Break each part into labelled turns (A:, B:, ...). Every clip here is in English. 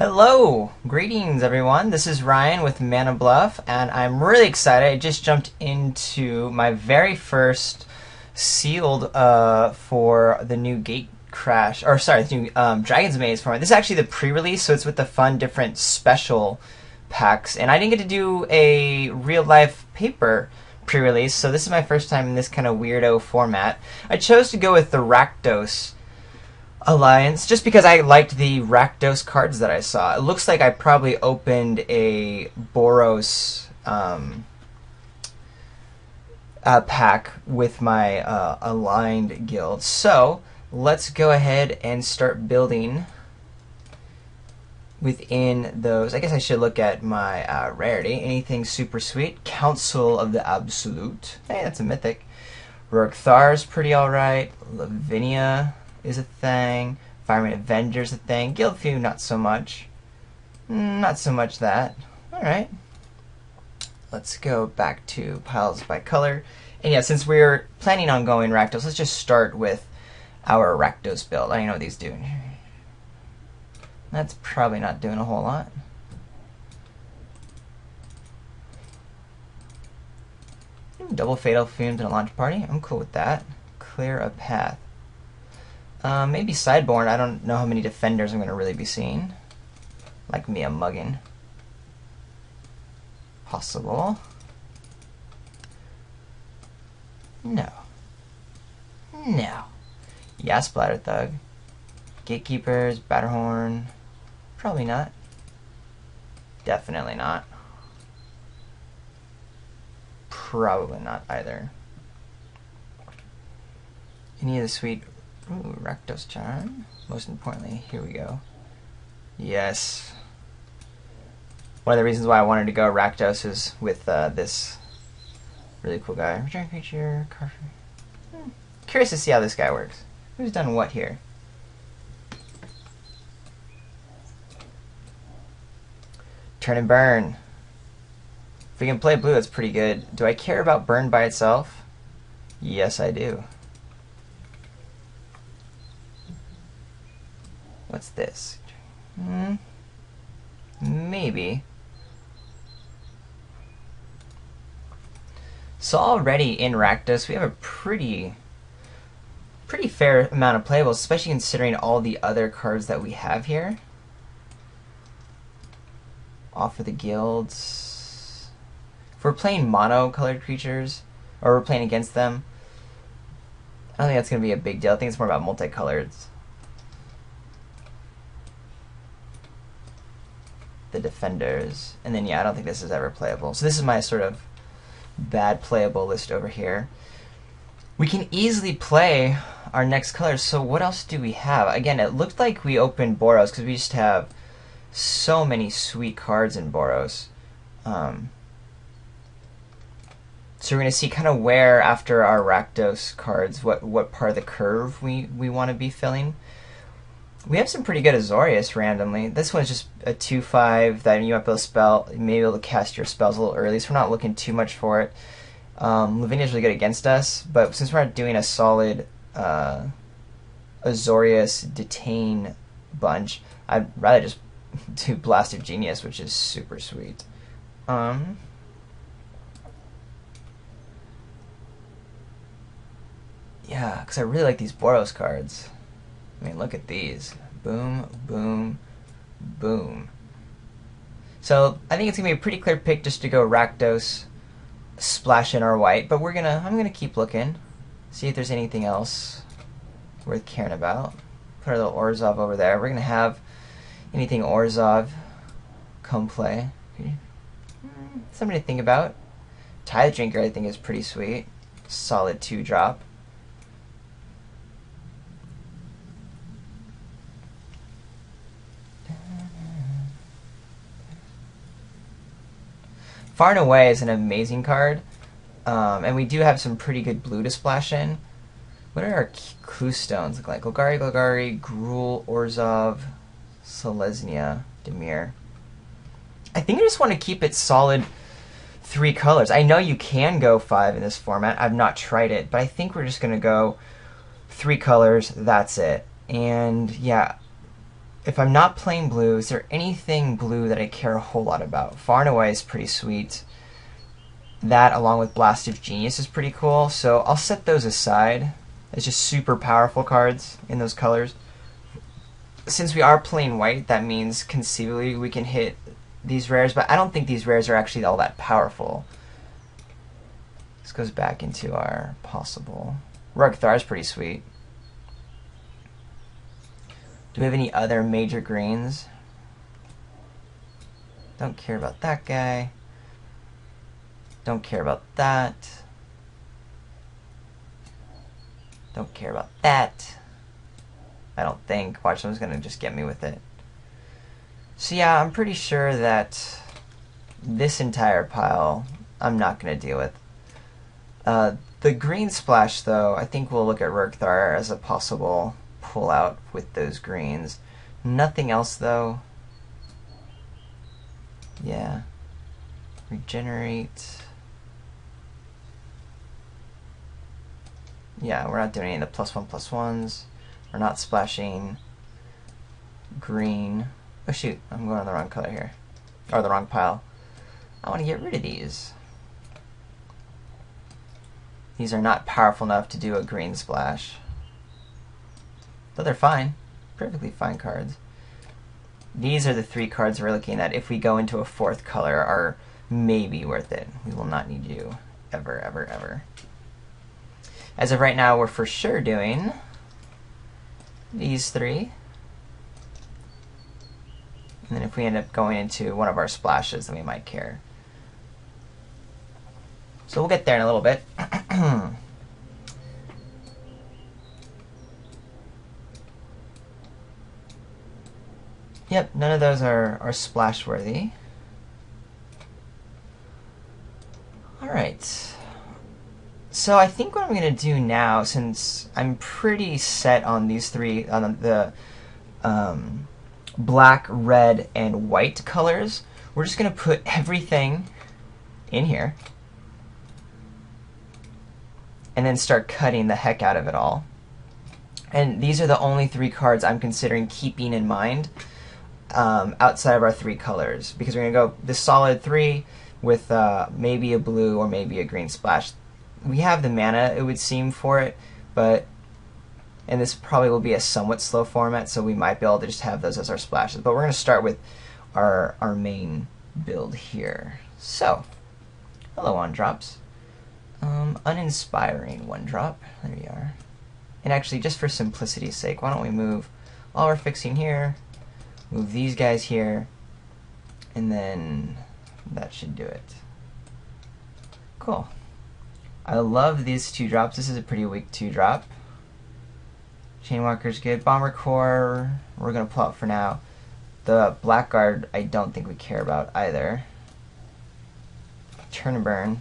A: Hello! Greetings everyone, this is Ryan with Mana Bluff, and I'm really excited. I just jumped into my very first sealed for the new Gate Crash, or sorry, the new Dragon's Maze format. This is actually the pre-release, so it's with the fun different special packs, and I didn't get to do a real-life paper pre-release, so this is my first time in this kind of weirdo format. I chose to go with the Rakdos Alliance just because I liked the Rakdos cards that I saw. It looks like I probably opened a Boros pack with my aligned guild. So let's go ahead and start building within those. I guess I should look at my rarity. Anything super sweet. Council of the Absolute. Hey, that's a mythic. Rourke Thar's pretty alright. Lavinia is a thing. Fireman Avenger's a thing. Guildfew, not so much. Not so much that. Alright. Let's go back to piles by color. And yeah, since we're planning on going Rakdos, let's just start with our Rakdos build. I don't know what these do. That's probably not doing a whole lot. Double Fatal Fumes in a launch party. I'm cool with that. Clear a path. Maybe Sideborn. I don't know how many defenders I'm going to really be seeing. Like me, a muggin. Possible. No. No. Yeah, Splatter Thug. Gatekeepers, Batterhorn. Probably not. Definitely not. Probably not either. Any of the sweet... Ooh, Rakdos Charm. Most importantly, here we go. Yes. One of the reasons why I wanted to go Rakdos is with this really cool guy. Return creature. Curious to see how this guy works. Who's done what here? Turn and burn. If we can play blue, that's pretty good. Do I care about burn by itself? Yes, I do. What's this? Maybe. So already in Rakdos, we have a pretty fair amount of playables, especially considering all the other cards that we have here. Offer the guilds. If we're playing mono-colored creatures, or we're playing against them, I don't think that's going to be a big deal. I think it's more about multicoloreds. The defenders, and then yeah, I don't think this is ever playable. So this is my sort of bad playable list over here. We can easily play our next colors. So what else do we have? Again, it looked like we opened Boros because we just have so many sweet cards in Boros. So we're going to see kind of where after our Rakdos cards, what part of the curve we want to be filling. We have some pretty good Azorius randomly. This one's just a 2/5 that you might be able to spell, maybe able to cast your spells a little early, so we're not looking too much for it. Lavinia's really good against us, but since we're not doing a solid Azorius detain bunch, I'd rather just do Blast of Genius, which is super sweet. Yeah, because I really like these Boros cards. I mean, look at these. Boom, boom, boom. So I think it's gonna be a pretty clear pick just to go Rakdos, splash in our white. But I'm gonna keep looking, see if there's anything else worth caring about. Put our little Orzhov over there. We're gonna have anything Orzhov come play. Something to think about. Tithe Drinker I think is pretty sweet. Solid 2-drop. Far and Away is an amazing card, and we do have some pretty good blue to splash in. What are our clue stones look like? Golgari, Gruul, Orzhov, Selesnya, Dimir. I think I just want to keep it solid 3 colors. I know you can go 5 in this format. I've not tried it, but I think we're just going to go 3 colors, that's it. And yeah, if I'm not playing blue, is there anything blue that I care a whole lot about? Far and Away is pretty sweet. That, along with Blast of Genius, is pretty cool. So I'll set those aside as just super powerful cards in those colors. Since we are playing white, that means conceivably we can hit these rares, but I don't think these rares are actually all that powerful. This goes back into our possible. Rugthar is pretty sweet. Do we have any other major greens? Don't care about that guy. Don't care about that. Don't care about that. I don't think. Watch, someone's gonna just get me with it. So yeah, I'm pretty sure that this entire pile I'm not gonna deal with. The green splash, though, I think we'll look at Rugthar as a possible pull out with those greens. Nothing else, though. Yeah. Regenerate. Yeah, we're not doing any of the +1/+1s. We're not splashing green. Oh shoot, I'm going on the wrong color here. Or the wrong pile. I want to get rid of these. These are not powerful enough to do a green splash. Though they're fine. Perfectly fine cards. These are the 3 cards we're looking at. If we go into a 4th color, are maybe worth it. We will not need you ever, ever, ever. As of right now, we're for sure doing these 3. And then if we end up going into one of our splashes, then we might care. So we'll get there in a little bit. Yep, none of those are splash worthy. Alright. So I think what I'm going to do now, since I'm pretty set on these 3, on the black, red, and white colors, we're just going to put everything in here and then start cutting the heck out of it all. And these are the only 3 cards I'm considering keeping in mind outside of our 3 colors, because we're going to go this solid 3 with maybe a blue or maybe a green splash. We have the mana, it would seem, for it, but, and this probably will be a somewhat slow format, so we might be able to just have those as our splashes. But we're going to start with our main build here. So, hello, 1-drops. Uninspiring 1-drop. There we are. And actually, just for simplicity's sake, why don't we move all our fixing here, move these guys here, and then that should do it. Cool. I love these 2-drops. This is a pretty weak 2-drop. Chainwalker's good. Bomber Core, we're going to pull out for now. The Blackguard, I don't think we care about either. Turn and Burn.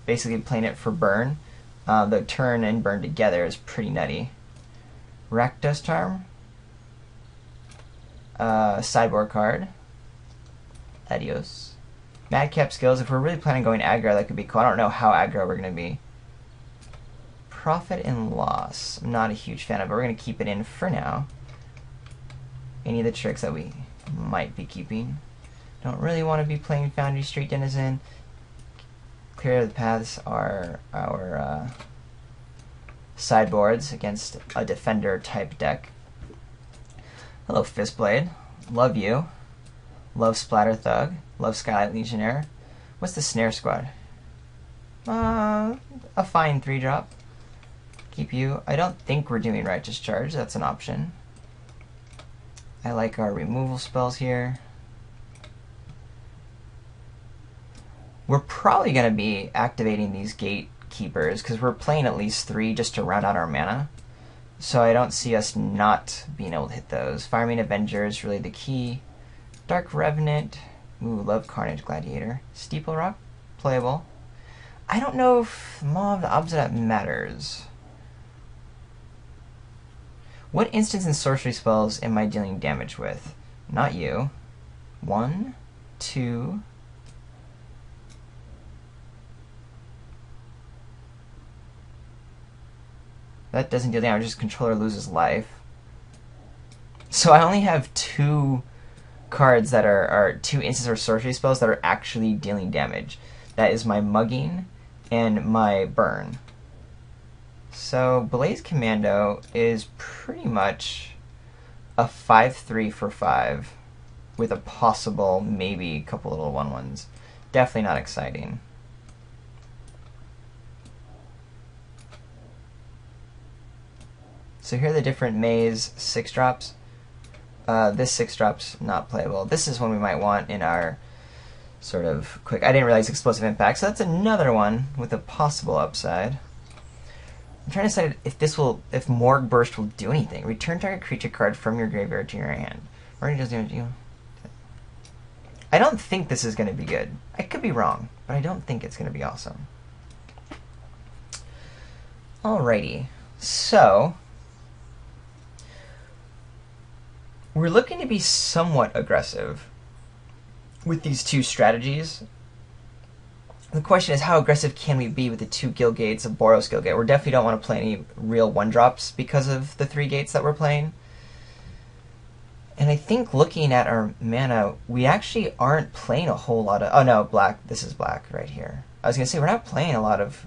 A: Basically playing it for burn. The turn and burn together is pretty nutty. Rakdos Charm. Sideboard card. Adios. Madcap Skills, if we're really planning on going aggro, that could be cool. I don't know how aggro we're going to be. Profit and Loss. I'm not a huge fan of it, but we're going to keep it in for now. Any of the tricks that we might be keeping. Don't really want to be playing Foundry Street Denizen. Clear the Paths are our sideboards against a defender type deck. Hello, Fistblade. Love you. Love Splatter Thug. Love Skylight Legionnaire. What's the Snare Squad? A fine 3-drop. Keep you. I don't think we're doing Righteous Charge. That's an option. I like our removal spells here. We're probably going to be activating these Gatekeepers because we're playing at least 3 just to round out our mana. So I don't see us not being able to hit those. Fireman Avenger is really the key. Dark Revenant. Ooh, love Carnage Gladiator. Steeple Rock, playable. I don't know if Maw of the Obstinate matters. What instants and sorcery spells am I dealing damage with? Not you. 1, 2. That doesn't deal damage, just controller loses life. So I only have 2 cards that are 2 instants or sorcery spells that are actually dealing damage. That is my Mugging and my Burn. So Blaze Commando is pretty much a 5/3 for 5 with a possible maybe a couple little 1/1s. Definitely not exciting. So here are the different Maze 6-drops. This 6-drop's not playable. This is one we might want in our sort of quick... I didn't realize Explosive Impact, so that's another one with a possible upside. I'm trying to decide if Morgue Burst will do anything. Return target creature card from your graveyard to your hand. I don't think this is going to be good. I could be wrong, but I don't think it's going to be awesome. Alrighty, so we're looking to be somewhat aggressive with these 2 strategies. The question is, how aggressive can we be with the 2 Guild Gates, a Boros Guild Gate? We definitely don't want to play any real 1-drops because of the 3 gates that we're playing. And I think looking at our mana, we actually aren't playing a whole lot of... Oh no, black. This is black right here. I was going to say, we're not playing a lot of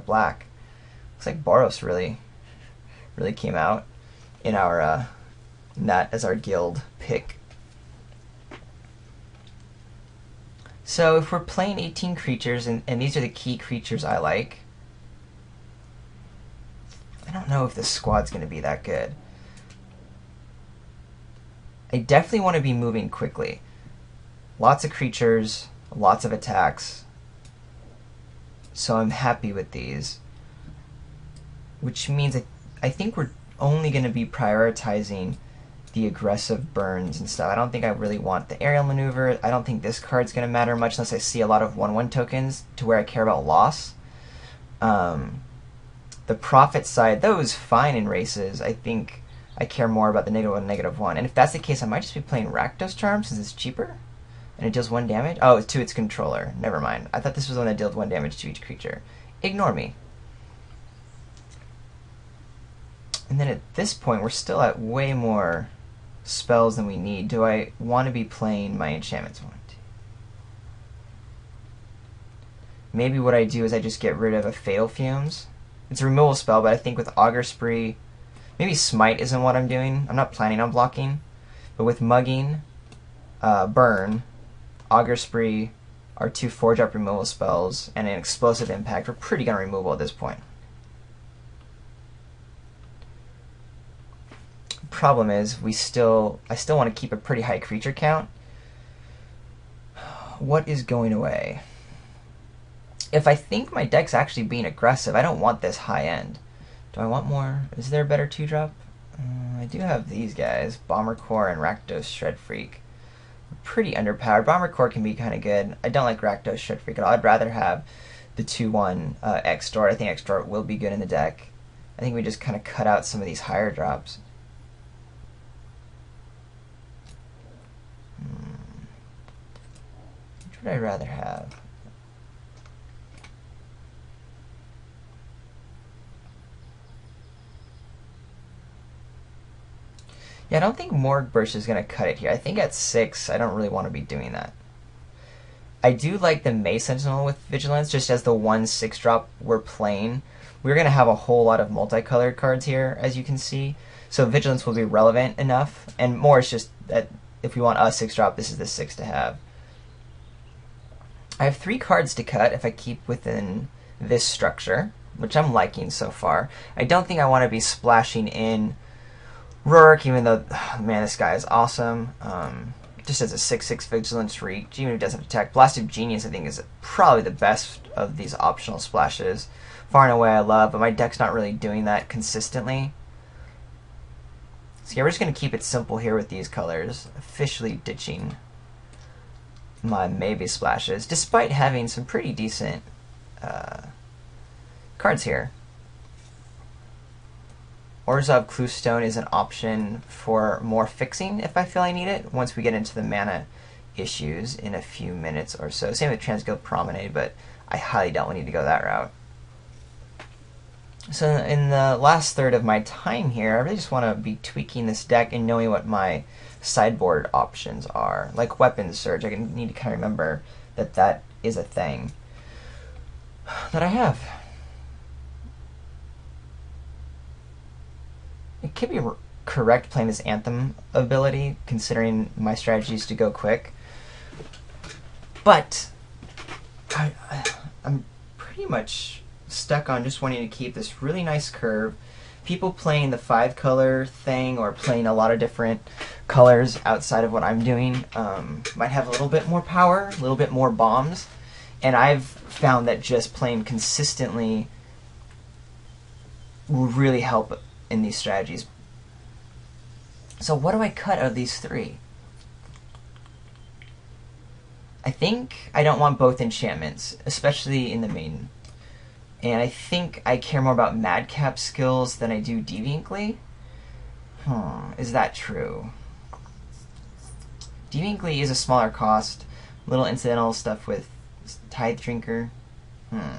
A: black. Looks like Boros really came out in our... not as our guild pick. So if we're playing 18 creatures, and these are the key creatures I like, I don't know if this squad's going to be that good. I definitely want to be moving quickly. Lots of creatures, lots of attacks. So I'm happy with these. Which means I think we're only going to be prioritizing the aggressive burns and stuff. I don't think I really want the aerial maneuver. I don't think this card's going to matter much unless I see a lot of 1/1 tokens to where I care about loss. The profit side, though, is fine in races. I think I care more about the -1, -1. And if that's the case, I might just be playing Rakdos Charm since it's cheaper. And it deals 1 damage? Oh, it's to its controller. Never mind. I thought this was the one that dealt 1 damage to each creature. Ignore me. And then at this point, we're still at way more spells than we need. Do I want to be playing my enchantments? Maybe what I do is I just get rid of a Fatal Fumes. It's a removal spell, but I think with Augur Spree, maybe Smite isn't what I'm doing. I'm not planning on blocking. But with Mugging, Burn, Augur Spree are 2 4-drop removal spells, and an Explosive Impact. We're pretty gun removal at this point. Problem is, I still want to keep a pretty high creature count. What is going away? If I think my deck's actually being aggressive, I don't want this high end. Do I want more? Is there a better 2-drop? I do have these guys, Bomber Core and Rakdos Shred Freak. Pretty underpowered. Bomber Core can be kind of good. I don't like Rakdos Shred Freak at all. I'd rather have the 2/1 Extort. I think Extort will be good in the deck. I think we just kind of cut out some of these higher drops. Which would I rather have? Yeah, I don't think Morgue Burst is going to cut it here. I think at 6, I don't really want to be doing that. I do like the May Sentinel with Vigilance, just as the 1 6-drop we're playing. We're going to have a whole lot of multicolored cards here, as you can see. So Vigilance will be relevant enough, and more is just that if we want a 6-drop, this is the 6 to have. I have 3 cards to cut if I keep within this structure, which I'm liking so far. I don't think I want to be splashing in Rourke, even though, man, this guy is awesome. Just as a 6/6 Vigilance Reach, even if he doesn't attack. Blast of Genius, I think, is probably the best of these optional splashes. Far and away I love, but my deck's not really doing that consistently. So yeah, we're just going to keep it simple here with these colors. Officially ditching my maybe splashes, despite having some pretty decent cards here. Orzhov Cluestone is an option for more fixing if I feel I need it, once we get into the mana issues in a few minutes or so. Same with Transguild Promenade, but I highly don't need to go that route. So in the last third of my time here, I really just want to be tweaking this deck and knowing what my sideboard options are. Like Weapons Surge, I need to kind of remember that that is a thing that I have. It could be correct playing this Anthem ability, considering my strategy is to go quick. But I'm pretty much stuck on just wanting to keep this really nice curve. People playing the 5-color thing or playing a lot of different colors outside of what I'm doing might have a little bit more power, a little bit more bombs. And I've found that just playing consistently will really help in these strategies. So what do I cut out of these three? I think I don't want both enchantments, especially in the main. And I think I care more about Madcap skills than I do Deviant Glee. Is that true? Deviant Glee is a smaller cost, little incidental stuff with Tithe Drinker. Maybe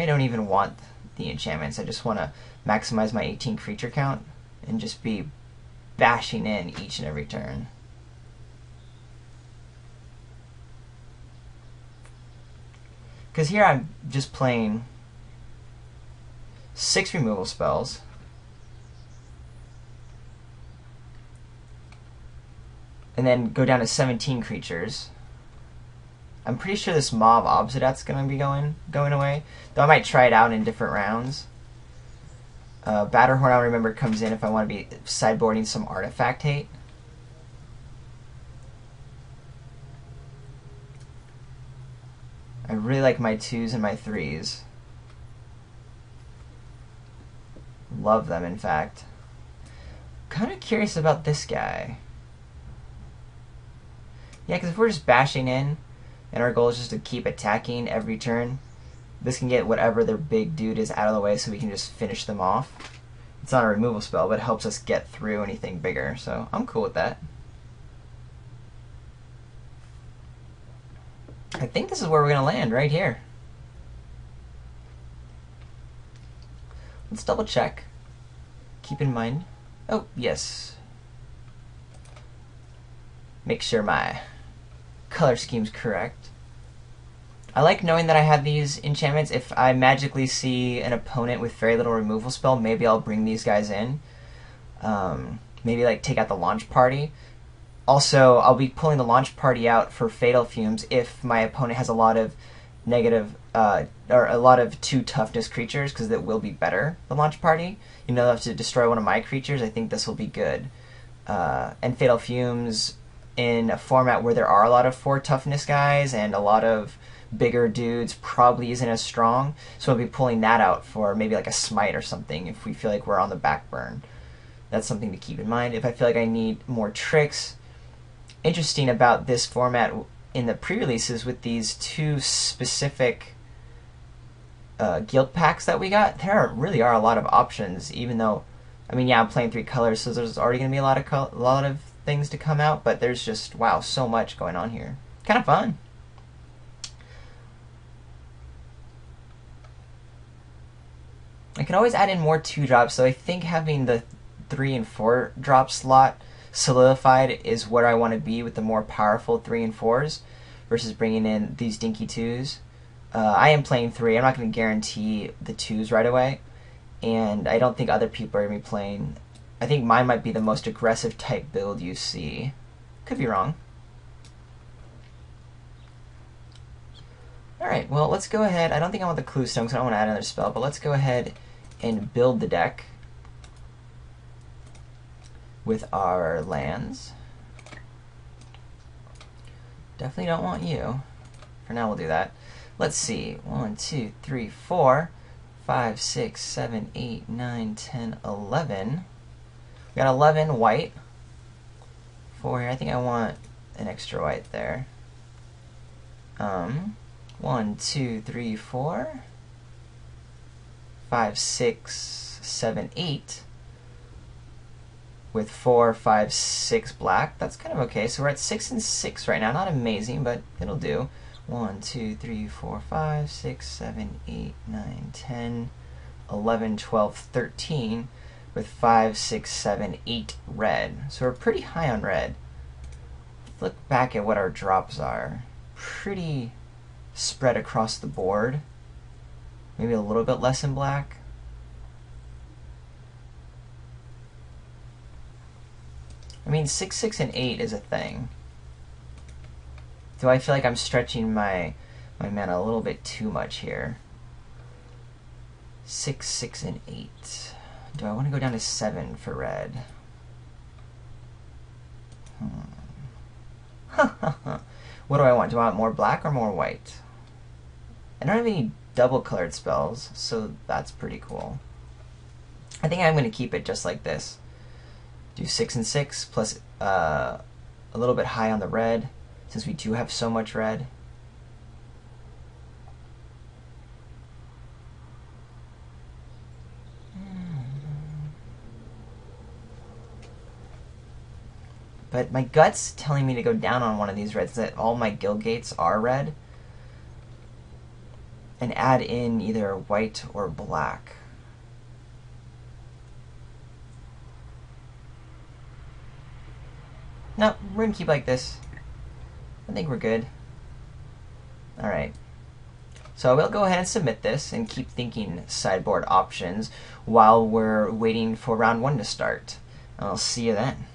A: I don't even want the enchantments. I just want to maximize my 18 creature count and just be bashing in each and every turn. Because here I'm just playing 6 removal spells. And then go down to 17 creatures. I'm pretty sure this Mob Obsidat's going to be going away. Though I might try it out in different rounds. Batterhorn, I remember, comes in if I want to be sideboarding some artifact hate. I really like my 2s and my 3s. Love them, in fact. Kind of curious about this guy. Yeah, because if we're just bashing in, and our goal is just to keep attacking every turn, this can get whatever their big dude is out of the way so we can just finish them off. It's not a removal spell, but it helps us get through anything bigger, so I'm cool with that. I think this is where we're going to land, right here. Let's double check. Keep in mind. Oh, yes. Make sure my color scheme's correct. I like knowing that I have these enchantments. If I magically see an opponent with very little removal spell, maybe I'll bring these guys in. Maybe like take out the launch party. Also, I'll be pulling the launch party out for Fatal Fumes if my opponent has a lot of negative, or a lot of 2 toughness creatures, because that will be better, the launch party. You know, they'll have to destroy one of my creatures. I think this will be good. And Fatal Fumes, in a format where there are a lot of 4 toughness guys and a lot of bigger dudes, probably isn't as strong. So I'll be pulling that out for maybe like a smite or something if we feel like we're on the back burn. That's something to keep in mind. If I feel like I need more tricks, interesting about this format in the pre-releases with these 2 specific guild packs that we got, there really are a lot of options, even though, I mean, yeah, I'm playing 3 colors, so there's already going to be a lot of things to come out, but there's just, wow, so much going on here. Kind of fun. I can always add in more 2-drops, so I think having the 3 and 4 drop slot solidified is where I want to be with the more powerful 3 and 4s versus bringing in these dinky 2s. I am playing 3. I'm not going to guarantee the 2s right away, and I don't think other people are going to be playing. I think mine might be the most aggressive type build you see. Could be wrong. Alright, well, let's go ahead. I don't think I want the Clue Stone because I don't want to add another spell, but let's go ahead and build the deck with our lands. Definitely don't want you. For now, we'll do that. Let's see. 1, 2, 3, 4, 5, 6, 7, 8, 9, 10, 11. We got 11 white. 4 here. I think I want an extra white there. 1, 2, 3, 4, 5, 6, 7, 8. With 4, 5, 6 black. That's kind of okay. So we're at 6 and 6 right now. Not amazing, but it'll do. 1, 2, 3, 4, 5, 6, 7, 8, 9, 10, 11, 12, 13 with 5, 6, 7, 8 red. So we're pretty high on red. Let's look back at what our drops are. Pretty spread across the board. Maybe a little bit less in black. I mean, 6, 6, and 8 is a thing. Do I feel like I'm stretching my mana a little bit too much here? 6, 6, and 8. Do I want to go down to 7 for red? What do I want? Do I want more black or more white? I don't have any double colored spells, so that's pretty cool. I think I'm going to keep it just like this. Do 6 and 6 plus a little bit high on the red, since we do have so much red. But my gut's telling me to go down on one of these reds, that all my guild gates are red, and add in either white or black. No, we're going to keep like this. I think we're good. Alright. So I will go ahead and submit this and keep thinking sideboard options while we're waiting for round 1 to start. I'll see you then.